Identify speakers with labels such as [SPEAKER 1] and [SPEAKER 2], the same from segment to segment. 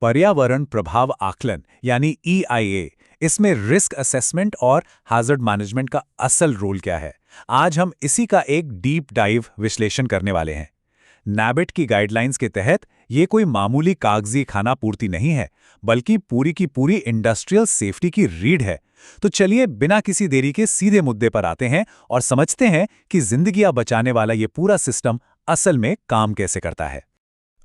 [SPEAKER 1] पर्यावरण प्रभाव आकलन यानी EIA, इसमें रिस्क असेसमेंट और हैजर्ड मैनेजमेंट का असल रोल क्या है? आज हम इसी का एक डीप डाइव विश्लेषण करने वाले हैं। नैबेट की गाइडलाइंस के तहत ये कोई मामूली कागजी खाना पूर्ति नहीं है, बल्कि पूरी की पूरी इंडस्ट्रियल सेफ्टी की रीढ़ है। तो चलिए बिना किसी देरी के सीधे मुद्दे पर आते हैं और समझते हैं कि जिंदगियां बचाने वाला ये पूरा सिस्टम असल में काम कैसे करता है।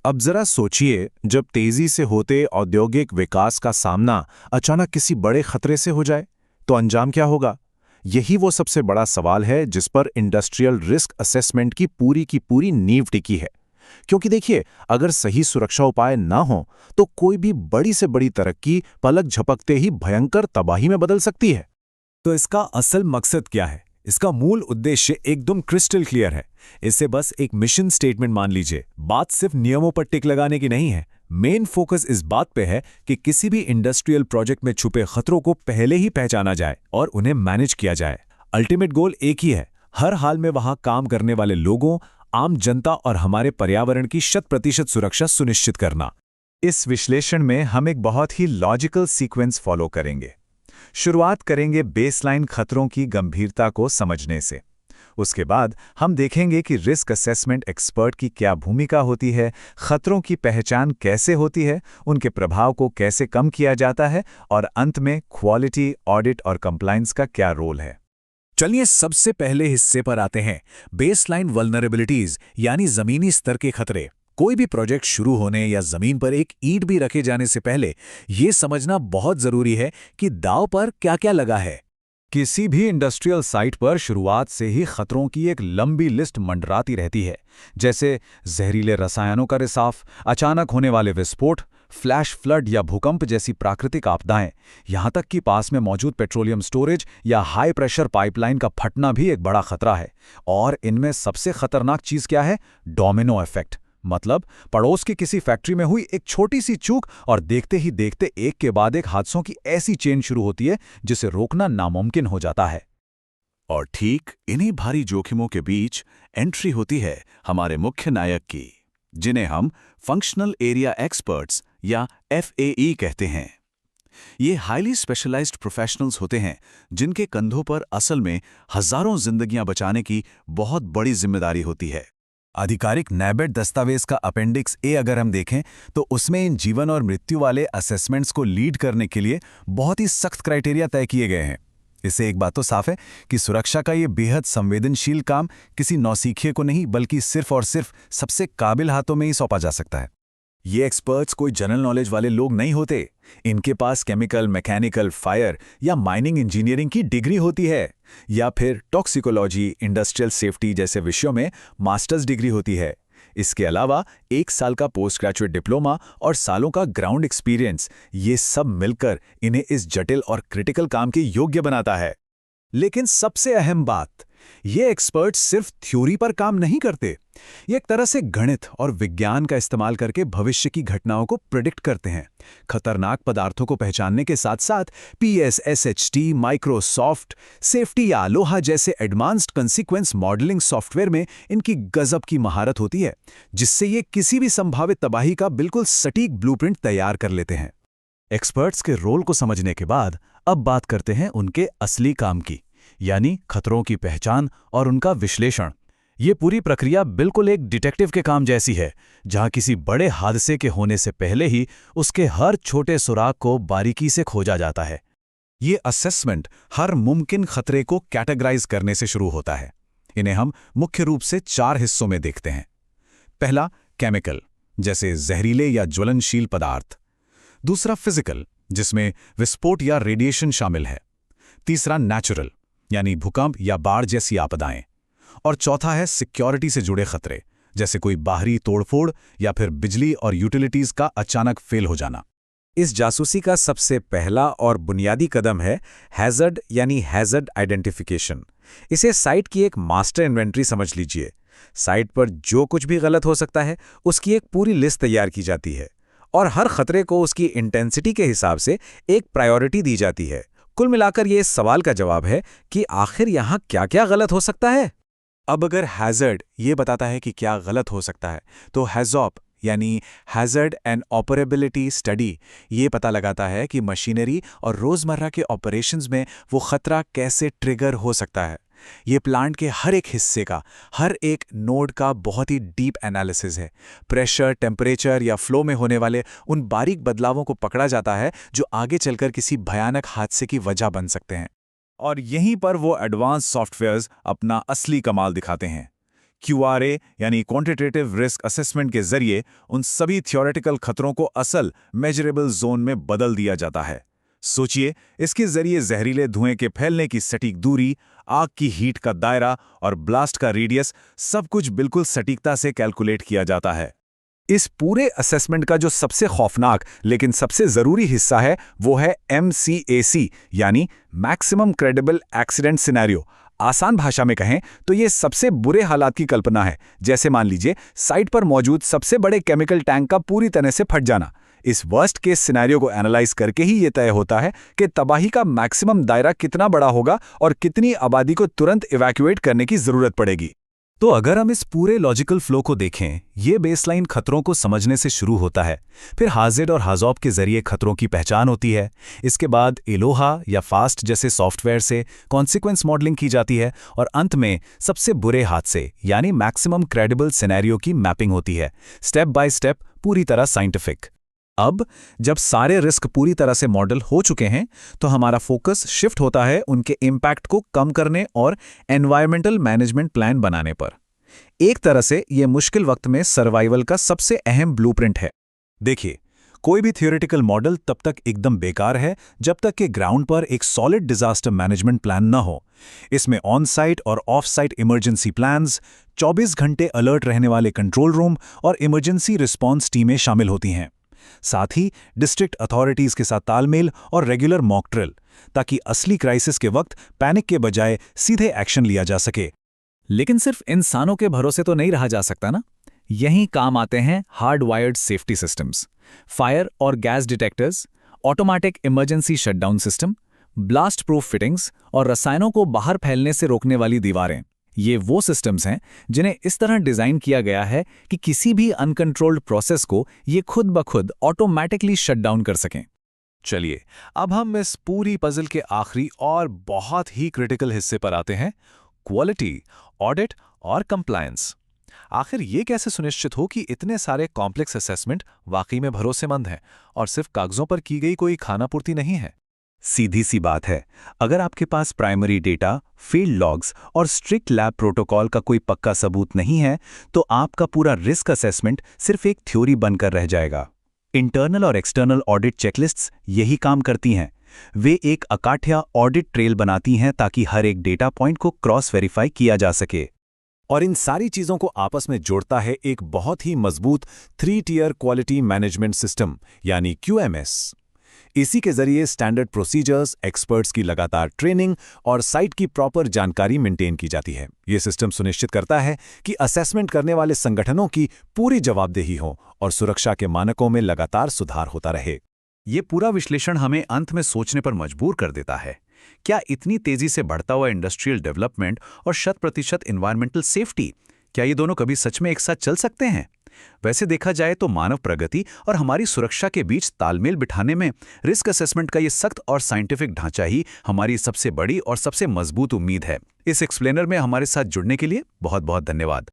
[SPEAKER 2] अब जरा सोचिए, जब तेजी से होते औद्योगिक विकास का सामना अचानक किसी बड़े खतरे से हो जाए, तो अंजाम क्या होगा? यही वो सबसे बड़ा सवाल है जिस पर इंडस्ट्रियल रिस्क असेसमेंट की पूरी नींव टिकी है। क्योंकि देखिए, अगर सही सुरक्षा उपाय ना हो, तो कोई भी बड़ी से बड़ी तरक्की पलक झपकते ही भयंकर तबाही में बदल सकती है।
[SPEAKER 3] तो इसका असल मकसद क्या है? इसका मूल उद्देश्य एकदम क्रिस्टल क्लियर है। इसे बस एक मिशन स्टेटमेंट मान लीजिए। बात सिर्फ नियमों पर टिक लगाने की नहीं है। मेन फोकस इस बात पे है कि किसी भी इंडस्ट्रियल प्रोजेक्ट में छुपे खतरों को पहले ही पहचाना जाए और उन्हें मैनेज किया जाए। अल्टीमेट गोल एक ही है, हर हाल में वहां काम करने वाले लोगों, आम जनता और हमारे पर्यावरण की 100% सुरक्षा सुनिश्चित करना।
[SPEAKER 1] इस विश्लेषण में हम एक बहुत ही लॉजिकल सीक्वेंस फॉलो करेंगे। शुरुआत करेंगे बेसलाइन खतरों की गंभीरता को समझने से। उसके बाद हम देखेंगे कि रिस्क असेसमेंट एक्सपर्ट की क्या भूमिका होती है, खतरों की पहचान कैसे होती है, उनके प्रभाव को कैसे कम किया जाता है, और अंत में क्वालिटी, ऑडिट और कंप्लायंस का क्या रोल है।
[SPEAKER 3] चलिए सबसे पहले हिस्से पर आते हैं, बेसलाइन वल्नरेबिलिटीज यानी जमीनी स्तर के खतरे। कोई भी प्रोजेक्ट शुरू होने या जमीन पर एक ईंट भी रखे जाने से पहले यह समझना बहुत जरूरी है कि दांव पर क्या-क्या लगा है।
[SPEAKER 1] किसी भी इंडस्ट्रियल साइट पर शुरुआत से ही खतरों की एक लंबी लिस्ट मंडराती रहती है, जैसे जहरीले रसायनों का रिसाव, अचानक होने वाले विस्फोट, फ्लैश फ्लड या भूकंप जैसी प्राकृतिक आपदाएं, यहां तक कि पास में मौजूद पेट्रोलियम स्टोरेज या हाई प्रेशर पाइपलाइन का फटना भी एक बड़ा खतरा है। और इनमें सबसे खतरनाक चीज क्या है? Domino effect. मतलब पड़ोस की किसी फैक्ट्री में हुई एक छोटी सी चूक और देखते ही देखते एक के बाद एक हादसों की ऐसी चेन शुरू होती है जिसे रोकना नामुमकिन हो जाता है।
[SPEAKER 2] और ठीक इन्हीं भारी जोखिमों के बीच एंट्री होती है हमारे मुख्य नायक की, जिन्हें हम फंक्शनल एरिया एक्सपर्ट्स या FAE कहते हैं। ये हाईली स्पेशलाइज्ड प्रोफेशनल्स होते हैं जिनके कंधों पर असल में हजारों जिंदगियां बचाने की बहुत बड़ी जिम्मेदारी होती है।
[SPEAKER 3] आधिकारिक नैबेट दस्तावेज का अपेंडिक्स ए अगर हम देखें तो उसमें इन जीवन और मृत्यु वाले असेसमेंट्स को लीड करने के लिए बहुत ही सख्त क्राइटेरिया तय किए गए हैं। इससे एक बात तो साफ है कि सुरक्षा का ये बेहद संवेदनशील काम किसी नौसिखिए को नहीं, बल्कि सिर्फ और सिर्फ सबसे काबिल हाथों में ही सौंपा जा सकता है। ये एक्सपर्ट्स कोई जनरल नॉलेज वाले लोग नहीं होते। इनके पास केमिकल, मैकेनिकल, फायर या माइनिंग इंजीनियरिंग की डिग्री होती है, या फिर टॉक्सिकोलॉजी, इंडस्ट्रियल सेफ्टी जैसे विषयों में मास्टर्स डिग्री होती है। इसके अलावा 1 साल का पोस्ट ग्रेजुएट डिप्लोमा और सालों का ग्राउंड एक्सपीरियंस, ये सब मिलकर इन्हें इस जटिल और क्रिटिकल काम के योग्य बनाता है। लेकिन सबसे अहम बात, ये एक्सपर्ट्स सिर्फ थ्योरी पर काम नहीं करते। ये एक तरह से गणित और विज्ञान का इस्तेमाल करके भविष्य की घटनाओं को प्रिडिक्ट करते हैं। खतरनाक पदार्थों को पहचानने के साथ साथ PS, SHT, माइक्रोसॉफ्ट, सेफ्टी या अलोहा जैसे एडवांस्ड कंसीक्वेंस मॉडलिंग सॉफ्टवेयर में इनकी गजब की महारत होती है, जिससे ये किसी भी संभावित तबाही का बिल्कुल सटीक ब्लूप्रिंट तैयार कर लेते हैं। एक्सपर्ट्स के रोल को समझने के बाद अब बात करते हैं उनके असली काम की, यानी खतरों की पहचान और उनका विश्लेषण। ये पूरी प्रक्रिया बिल्कुल एक डिटेक्टिव के काम जैसी है, जहां किसी बड़े हादसे के होने से पहले ही उसके हर छोटे सुराग को बारीकी से खोजा जाता है। ये असेसमेंट हर मुमकिन खतरे को कैटेगराइज करने से शुरू होता है। इन्हें हम मुख्य रूप से 4 हिस्सों में देखते हैं। पहला, केमिकल, जैसे जहरीले या ज्वलनशील पदार्थ। दूसरा, फिजिकल, जिसमें विस्फोट या रेडिएशन शामिल है। तीसरा, नेचुरल, यानी भूकंप या बाढ़ जैसी आपदाएं। और चौथा है सिक्योरिटी से जुड़े खतरे, जैसे कोई बाहरी तोड़फोड़ या फिर बिजली और यूटिलिटीज का अचानक फेल हो जाना।
[SPEAKER 1] इस जासूसी का सबसे पहला और बुनियादी कदम है हैजर्ड यानी हैजर्ड आइडेंटिफिकेशन। इसे साइट की एक मास्टर इन्वेंट्री समझ लीजिए। साइट पर जो कुछ भी गलत हो सकता है उसकी एक पूरी लिस्ट तैयार की जाती है और हर खतरे को उसकी इंटेंसिटी के हिसाब से एक प्रायोरिटी दी जाती है। कुल मिलाकर ये इस सवाल का जवाब है कि आखिर यहाँ क्या-क्या गलत हो सकता है।
[SPEAKER 3] अब अगर हैजर्ड ये बताता है कि क्या गलत हो सकता है, तो हैजॉप
[SPEAKER 2] यानी हैज़र्ड एंड ऑपरेबिलिटी स्टडी ये पता लगाता है कि मशीनरी और रोज़मर्रा के ऑपरेशंस में वो खतरा कैसे ट्रिगर हो सकता है। ये प्लांट के हर एक हिस्से का, हर एक नोड का बहुत ही डीप एनालिसिस है। प्रेशर, टेम्परेचर या फ्लो में होने वाले उन बारीक बदलावों को पकड़ा जाता है जो आगे चलकर किसी भयानक हादसे की वजह बन सकते हैं।
[SPEAKER 3] और यहीं पर वो एडवांस सॉफ्टवेयर्स अपना असली कमाल दिखाते हैं। QRA यानी क्वांटिटेटिव रिस्क असेसमेंट के जरिए उन सभी थ्योरेटिकल खतरों को असल मेजरेबल जोन में बदल दिया जाता है। सोचिए, इसके जरिए जहरीले धुएं के फैलने की सटीक दूरी, आग की हीट का दायरा और ब्लास्ट का रेडियस सब कुछ बिल्कुल सटीकता से कैलकुलेट किया जाता है।
[SPEAKER 1] इस पूरे असेसमेंट का जो सबसे खौफनाक लेकिन सबसे जरूरी हिस्सा है वो है MCAC यानी मैक्सिमम क्रेडिबल एक्सीडेंट सिनेरियो। आसान भाषा में कहें तो ये सबसे बुरे हालात की कल्पना है, जैसे मान लीजिए साइट पर मौजूद सबसे बड़े केमिकल टैंक का पूरी तरह से फट जाना। इस वर्स्ट केस सिनेरियो को एनालाइज करके ही ये तय होता है कि तबाही का मैक्सिमम दायरा कितना बड़ा होगा और कितनी आबादी को तुरंत इवैक्यूएट करने की जरूरत पड़ेगी। तो अगर हम इस पूरे लॉजिकल फ्लो को देखें, ये बेसलाइन खतरों को समझने से शुरू होता है, फिर हाजिड और हाजॉब के जरिए खतरों की पहचान होती है, इसके बाद एलोहा या फास्ट जैसे सॉफ्टवेयर से कॉन्सिक्वेंस मॉडलिंग की जाती है और अंत में सबसे बुरे हादसे यानी मैक्सिमम क्रेडिबल सिनेरियो की मैपिंग होती है, स्टेप बाय स्टेप, पूरी तरह साइंटिफिक। अब जब सारे रिस्क पूरी तरह से मॉडल हो चुके हैं तो हमारा फोकस शिफ्ट होता है उनके इम्पैक्ट को कम करने और एनवायरमेंटल मैनेजमेंट प्लान बनाने पर। एक तरह से यह मुश्किल वक्त में सर्वाइवल का सबसे अहम ब्लूप्रिंट है। देखिए, कोई भी थियोरेटिकल मॉडल तब तक एकदम बेकार है जब तक कि ग्राउंड पर एक सॉलिड डिजास्टर मैनेजमेंट प्लान न हो। इसमें ऑन साइट और ऑफ साइट इमरजेंसी प्लान्स, 24 घंटे अलर्ट रहने वाले कंट्रोल रूम और इमरजेंसी रिस्पॉन्स टीमें शामिल होती हैं। साथ ही डिस्ट्रिक्ट अथॉरिटीज के साथ तालमेल और रेगुलर मॉक ड्रिल, ताकि असली क्राइसिस के वक्त पैनिक के बजाय सीधे एक्शन लिया जा सके। लेकिन सिर्फ इंसानों के भरोसे तो नहीं रहा जा सकता ना। यहीं काम आते हैं hard wired safety systems, fire और gas detectors, automatic emergency shutdown system, blast proof fittings और रसायनों को बाहर फैलने से रोकने वाली दीवारें। ये वो सिस्टम्स हैं जिन्हें इस तरह डिज़ाइन किया गया है कि किसी भी अनकंट्रोल्ड प्रोसेस को ये खुद ब खुद ऑटोमैटिकली शट डाउन कर सकें।
[SPEAKER 2] चलिए, अब हम इस पूरी पजल के आखिरी और बहुत ही क्रिटिकल हिस्से पर आते हैं, क्वालिटी, ऑडिट और कंप्लायंस। आखिर ये कैसे सुनिश्चित हो कि इतने सारे कॉम्प्लेक्स असेसमेंट वाकई में भरोसेमंद हैं और सिर्फ कागजों पर की गई कोई खानापूर्ति नहीं है।
[SPEAKER 3] सीधी सी बात है, अगर आपके पास प्राइमरी डेटा, फील्ड लॉग्स और स्ट्रिक्ट लैब प्रोटोकॉल का कोई पक्का सबूत नहीं है, तो आपका पूरा रिस्क असेसमेंट सिर्फ एक थ्योरी बनकर रह जाएगा। इंटरनल और एक्सटर्नल ऑडिट चेकलिस्ट्स यही काम करती हैं। वे एक अकाठ्या ऑडिट ट्रेल बनाती हैं ताकि हर एक डेटा पॉइंट को क्रॉस वेरीफाई किया जा सके। और इन सारी चीज़ों को आपस में जोड़ता है एक बहुत ही मजबूत 3 टियर क्वालिटी मैनेजमेंट सिस्टम यानी QMS। इसी के जरिए स्टैंडर्ड प्रोसीजर्स, एक्सपर्ट्स की लगातार ट्रेनिंग और साइट की प्रॉपर जानकारी मेंटेन की जाती है। ये सिस्टम सुनिश्चित करता है कि असेसमेंट करने वाले संगठनों की पूरी जवाबदेही हो और सुरक्षा के मानकों में लगातार सुधार होता रहे।
[SPEAKER 1] ये पूरा विश्लेषण हमें अंत में सोचने पर मजबूर कर देता है, क्या इतनी तेजी से बढ़ता हुआ इंडस्ट्रियल डेवलपमेंट और 100% एनवायरमेंटल सेफ्टी, क्या ये दोनों कभी सच में एक साथ चल सकते हैं? वैसे देखा जाए तो मानव प्रगति और हमारी सुरक्षा के बीच तालमेल बिठाने में रिस्क असेसमेंट का ये सख्त और साइंटिफिक ढांचा ही हमारी सबसे बड़ी और सबसे मजबूत उम्मीद है। इस एक्सप्लेनर में हमारे साथ जुड़ने के लिए बहुत बहुत धन्यवाद।